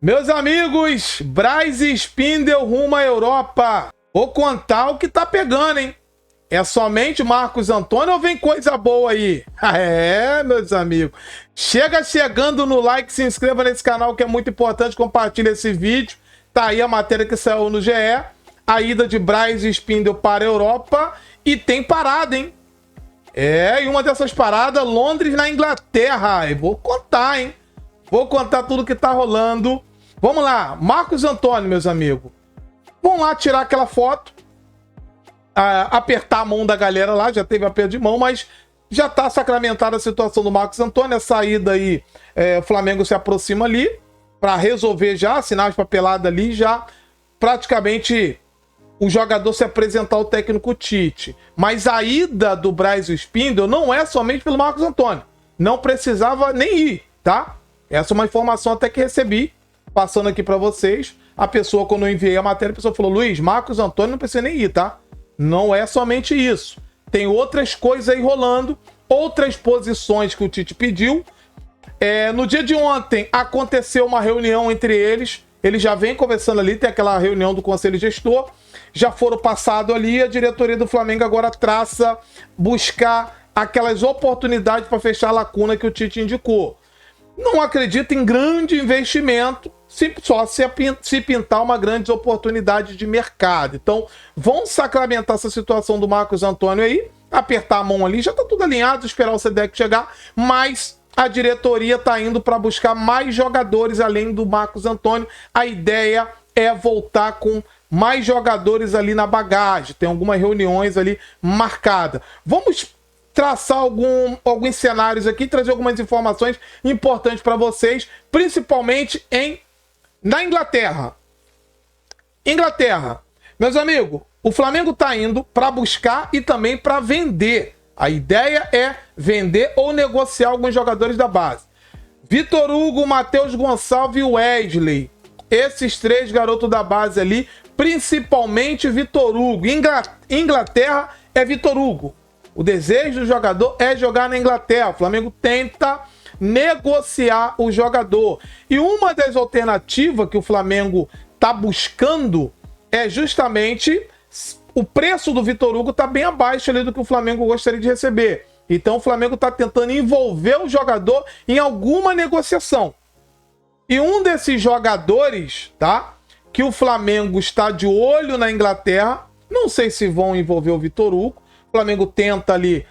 Meus amigos, Braz e Spindel rumo à Europa. Vou contar o que tá pegando, hein? É somente Marcos Antônio ou vem coisa boa aí? Meus amigos. Chega chegando no like, se inscreva nesse canal que é muito importante, compartilha esse vídeo. Tá aí a matéria que saiu no GE. A ida de Braz e Spindel para a Europa. E tem parada, hein? E uma dessas paradas, Londres na Inglaterra. Eu vou contar, hein? Vou contar tudo que tá rolando. Vamos lá, Marcos Antônio, meus amigos. Vamos lá tirar aquela foto. Apertar a mão da galera lá, já teve aperto de mão, mas já tá sacramentada a situação do Marcos Antônio. A saída aí, o Flamengo se aproxima ali para resolver já, assinar as papeladas ali, já praticamente o jogador se apresentar ao técnico Tite. Mas a ida do Braz e o Spindel não é somente pelo Marcos Antônio. Não precisava nem ir, tá? Essa é uma informação até que recebi, passando aqui para vocês. A pessoa, quando eu enviei a matéria, a pessoa falou: Luiz, Marcos Antônio não precisa nem ir, tá? Não é somente isso. Tem outras coisas aí rolando, outras posições que o Tite pediu. No dia de ontem, aconteceu uma reunião entre eles. Eles já vêm conversando ali, tem aquela reunião do Conselho Gestor. Já foram passado ali, a diretoria do Flamengo agora traça, buscar aquelas oportunidades para fechar a lacuna que o Tite indicou. Não acredito em grande investimento, só se pintar uma grande oportunidade de mercado. Então, vão sacramentar essa situação do Marcos Antônio aí, apertar a mão ali, já tá tudo alinhado, esperar o SEDEC chegar, mas a diretoria tá indo para buscar mais jogadores além do Marcos Antônio. A ideia é voltar com mais jogadores ali na bagagem, tem algumas reuniões ali marcadas. Vamos traçar alguns cenários aqui, trazer algumas informações importantes para vocês, principalmente na Inglaterra. Inglaterra, meus amigos, o Flamengo está indo para buscar e também para vender. A ideia é vender ou negociar alguns jogadores da base. Vitor Hugo, Matheus Gonçalves e Wesley. Esses três garotos da base ali, principalmente Vitor Hugo. Inglaterra é Vitor Hugo. O desejo do jogador é jogar na Inglaterra. O Flamengo tenta negociar o jogador. E uma das alternativas que o Flamengo está buscando é justamente o preço do Vitor Hugo está bem abaixo ali do que o Flamengo gostaria de receber. Então o Flamengo está tentando envolver o jogador em alguma negociação. E um desses jogadores, tá? Que o Flamengo está de olho na Inglaterra, não sei se vão envolver o Vitor Hugo. O Flamengo tenta ali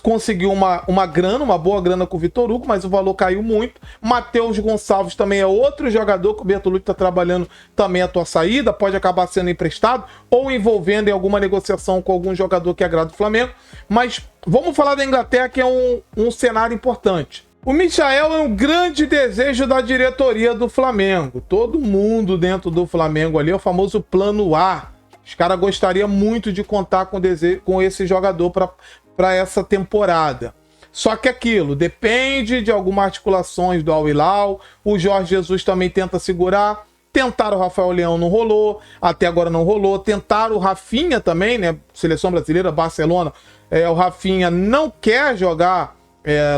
conseguir uma grana, uma boa grana com o Vitor Hugo, mas o valor caiu muito. Matheus Gonçalves também é outro jogador que o Bertolucci está trabalhando também a tua saída, pode acabar sendo emprestado ou envolvendo em alguma negociação com algum jogador que agrada o Flamengo. Mas vamos falar da Inglaterra, que é um cenário importante. O Michael é um grande desejo da diretoria do Flamengo. Todo mundo dentro do Flamengo ali é o famoso plano A. Os caras gostariam muito de contar com esse jogador para essa temporada. Só que aquilo, depende de algumas articulações do Al Hilal. O Jorge Jesus também tenta segurar. Tentaram o Rafael Leão, não rolou. Até agora não rolou. Tentaram o Rafinha também, né? Seleção brasileira, Barcelona. O Rafinha não quer jogar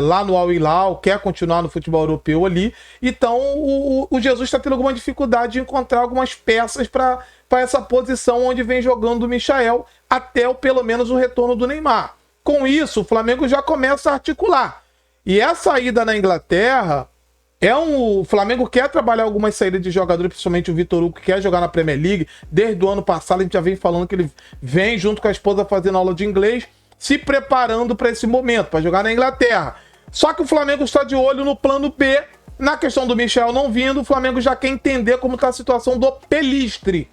lá no Al Hilal, quer continuar no futebol europeu ali. Então o Jesus está tendo alguma dificuldade de encontrar algumas peças para essa posição onde vem jogando o Michael, até pelo menos o retorno do Neymar. Com isso, o Flamengo já começa a articular. E essa ida na Inglaterra, o Flamengo quer trabalhar algumas saídas de jogadores, principalmente o Vitor Hugo, que quer jogar na Premier League. Desde o ano passado a gente já vem falando que ele vem junto com a esposa fazendo aula de inglês, se preparando para esse momento, para jogar na Inglaterra. Só que o Flamengo está de olho no plano B. Na questão do Michel não vindo, o Flamengo já quer entender como está a situação do Pelistri.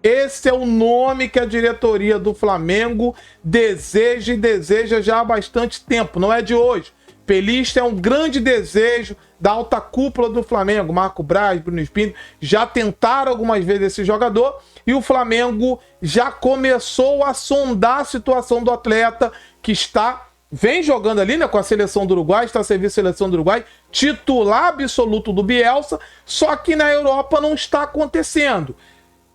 Esse é o nome que a diretoria do Flamengo deseja e deseja já há bastante tempo, não é de hoje. Pelistri é um grande desejo da alta cúpula do Flamengo. Marco Braz, Bruno Spindel já tentaram algumas vezes esse jogador e o Flamengo já começou a sondar a situação do atleta que vem jogando ali, né, com a seleção do Uruguai, está a servir a seleção do Uruguai, titular absoluto do Bielsa, só que na Europa não está acontecendo.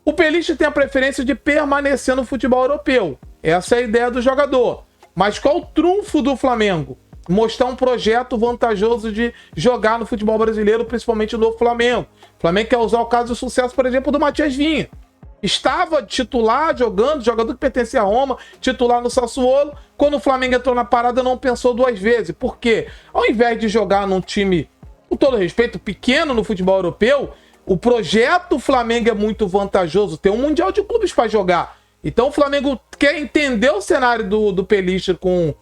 O Pelistri tem a preferência de permanecer no futebol europeu. Essa é a ideia do jogador. Mas qual o trunfo do Flamengo? mostrar um projeto vantajoso de jogar no futebol brasileiro, principalmente no Flamengo. O Flamengo quer usar o caso de sucesso, por exemplo, do Matias Vinha. Estava titular, jogando, jogador que pertencia a Roma, titular no Sassuolo. Quando o Flamengo entrou na parada, não pensou duas vezes. Por quê? Ao invés de jogar num time, com todo respeito, pequeno no futebol europeu, o projeto Flamengo é muito vantajoso. Tem um Mundial de Clubes para jogar. Então o Flamengo quer entender o cenário do Pelistri com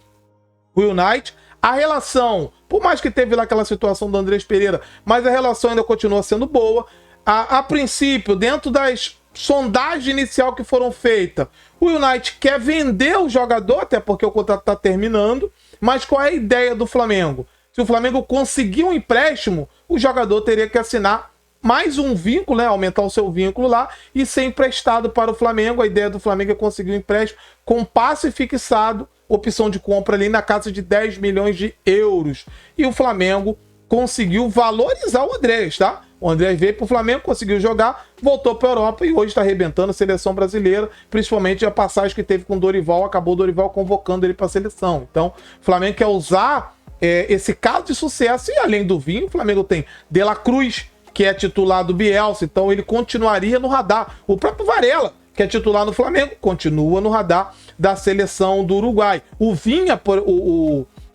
o United. A relação, por mais que teve lá aquela situação do Andrés Pereira, mas a relação ainda continua sendo boa. A princípio, dentro das sondagens inicial que foram feitas, o United quer vender o jogador, até porque o contrato está terminando. Mas qual é a ideia do Flamengo? Se o Flamengo conseguir um empréstimo, o jogador teria que assinar mais um vínculo, né? Aumentar o seu vínculo lá e ser emprestado para o Flamengo. A ideia do Flamengo é conseguir um empréstimo com passe fixado, opção de compra ali na casa de 10 milhões de euros. E o Flamengo conseguiu valorizar o Andrés, tá? O Andrés veio para o Flamengo, conseguiu jogar, voltou para a Europa e hoje está arrebentando a seleção brasileira, principalmente a passagem que teve com o Dorival, acabou o Dorival convocando ele para a seleção. Então, o Flamengo quer usar esse caso de sucesso e além do Vinho, o Flamengo tem De La Cruz, que é titular do Bielsa, então ele continuaria no radar. O próprio Varela, que é titular no Flamengo, continua no radar da seleção do Uruguai. O Vinha,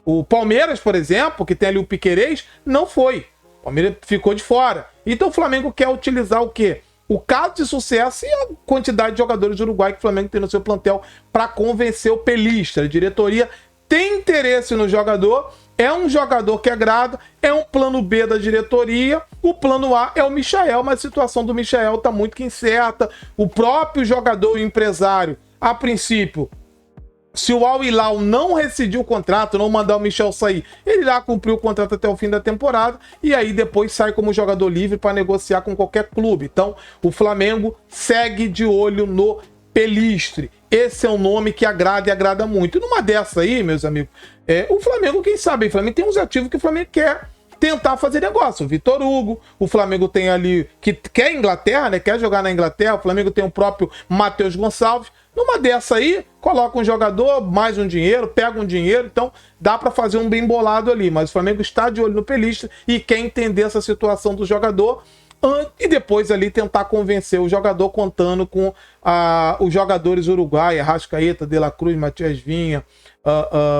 o Palmeiras, por exemplo, que tem ali o Piquerez, não foi. O Palmeiras ficou de fora. Então o Flamengo quer utilizar o quê? O caso de sucesso e a quantidade de jogadores do Uruguai que o Flamengo tem no seu plantel para convencer o Pelistri. A diretoria tem interesse no jogador, é um jogador que agrada, é um plano B da diretoria. O plano A é o Michael, mas a situação do Michael está muito que incerta. O próprio jogador e empresário, a princípio, se o Al Hilal não rescindir o contrato, não mandar o Michel sair, ele irá cumprir o contrato até o fim da temporada e aí depois sai como jogador livre para negociar com qualquer clube. Então, o Flamengo segue de olho no Pelistri. Esse é um nome que agrada e agrada muito. E numa dessa aí, meus amigos, o Flamengo, quem sabe, o Flamengo tem uns ativos que o Flamengo quer tentar fazer negócio. O Vitor Hugo, o Flamengo tem ali, que quer Inglaterra, né? Quer jogar na Inglaterra, o Flamengo tem o próprio Matheus Gonçalves. Numa dessa aí, coloca um jogador, mais um dinheiro, pega um dinheiro, então dá para fazer um bem bolado ali. Mas o Flamengo está de olho no Pelistri e quer entender essa situação do jogador e depois ali tentar convencer o jogador contando com os jogadores uruguaios, Arrascaeta, De La Cruz, Matias Vinha,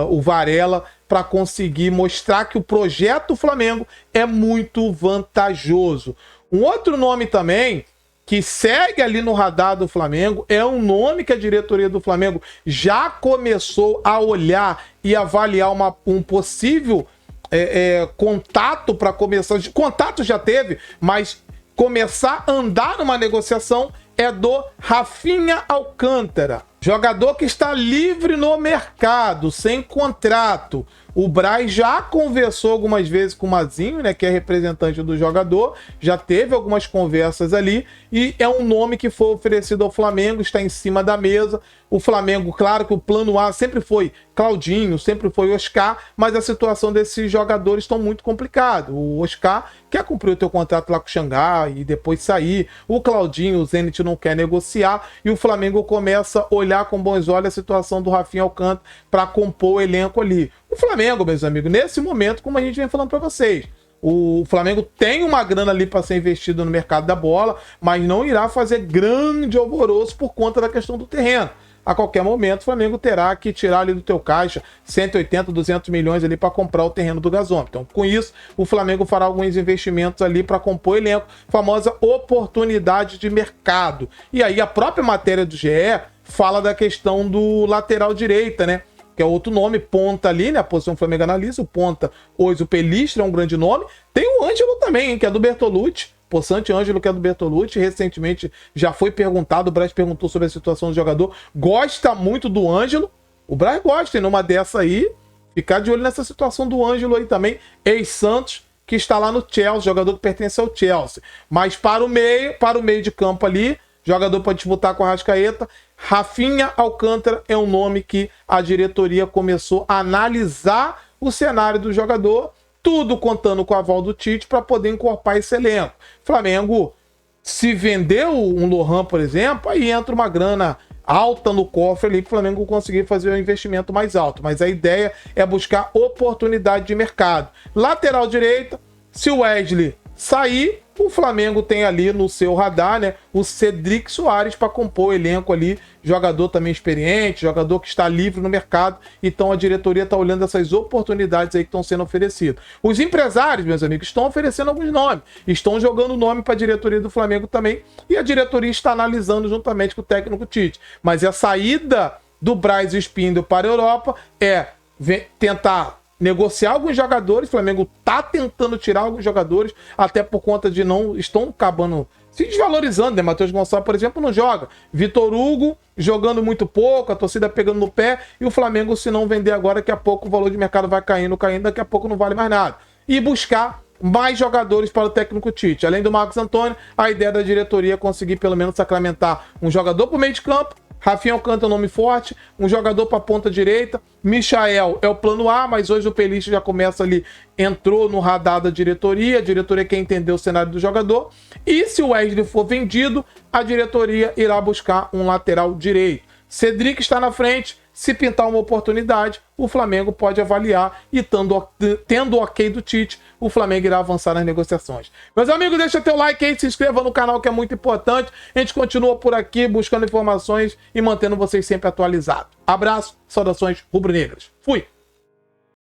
o Varela, para conseguir mostrar que o projeto Flamengo é muito vantajoso. Um outro nome também que segue ali no radar do Flamengo é um nome que a diretoria do Flamengo já começou a olhar e avaliar um possível contato para começar. Contato já teve, mas começar a andar numa negociação é do Rafinha Alcântara. Jogador que está livre no mercado, sem contrato. O Braz já conversou algumas vezes com o Mazinho, né, que é representante do jogador, já teve algumas conversas ali, e é um nome que foi oferecido ao Flamengo, está em cima da mesa. O Flamengo, claro que o plano A sempre foi Claudinho, sempre foi Oscar, mas a situação desses jogadores está muito complicada. O Oscar quer cumprir o teu contrato lá com o Xangai e depois sair. O Claudinho, o Zenit não quer negociar, e o Flamengo começa a olhar com bons olhos a situação do Rafinha Alcântara para compor o elenco ali. O Flamengo, meus amigos, nesse momento, como a gente vem falando para vocês, o Flamengo tem uma grana ali para ser investido no mercado da bola, mas não irá fazer grande alvoroço por conta da questão do terreno. A qualquer momento, o Flamengo terá que tirar ali do teu caixa 180, 200 milhões ali para comprar o terreno do gasômetro. Então, com isso, o Flamengo fará alguns investimentos ali para compor o elenco, famosa oportunidade de mercado. E aí, a própria matéria do GE fala da questão do lateral direita, né? Que é outro nome, ponta ali, né? A posição Flamengo analisa, o ponta, hoje o Pelistri é um grande nome. Tem o Ângelo também, hein, que é do Bertolucci. Poçante Ângelo, que é do Bertolucci, recentemente já foi perguntado, o Braz perguntou sobre a situação do jogador, gosta muito do Ângelo, o Braz gosta, e numa dessa aí, ficar de olho nessa situação do Ângelo aí também, ex-Santos, que está lá no Chelsea, jogador que pertence ao Chelsea. Mas para o meio de campo ali, jogador para disputar com a Arrascaeta, Rafinha Alcântara é um nome que a diretoria começou a analisar o cenário do jogador, tudo contando com o aval do Tite para poder encorpar esse elenco. Flamengo, se vendeu um Lohan, por exemplo, aí entra uma grana alta no cofre ali para o Flamengo conseguir fazer um investimento mais alto. Mas a ideia é buscar oportunidade de mercado. Lateral direita, se o Wesley sair, o Flamengo tem ali no seu radar, né, o Cedric Soares para compor o elenco ali, jogador também experiente, jogador que está livre no mercado, então a diretoria está olhando essas oportunidades aí que estão sendo oferecidas. Os empresários, meus amigos, estão oferecendo alguns nomes, estão jogando nome para a diretoria do Flamengo também, e a diretoria está analisando juntamente com o técnico Tite. Mas a saída do Braz Spindle para a Europa é tentar negociar alguns jogadores. O Flamengo tá tentando tirar alguns jogadores, até por conta de não estão acabando se desvalorizando, né? Matheus Gonçalves, por exemplo, não joga. Vitor Hugo jogando muito pouco, a torcida pegando no pé, e o Flamengo, se não vender agora, daqui a pouco o valor de mercado vai caindo, daqui a pouco não vale mais nada. E buscar mais jogadores para o técnico Tite. Além do Marcos Antônio, a ideia da diretoria é conseguir pelo menos sacramentar um jogador para o meio de campo. Rafinha Alcântara é um nome forte, um jogador para a ponta direita. Michael é o plano A, mas hoje o Pelista já começa ali, entrou no radar da diretoria. A diretoria quer entender o cenário do jogador. E se o Wesley for vendido, a diretoria irá buscar um lateral direito. Cedric está na frente. Se pintar uma oportunidade, o Flamengo pode avaliar e tendo o ok do Tite, o Flamengo irá avançar nas negociações. Meus amigos, deixa teu like aí, se inscreva no canal que é muito importante. A gente continua por aqui buscando informações e mantendo vocês sempre atualizados. Abraço, saudações rubro-negras. Fui!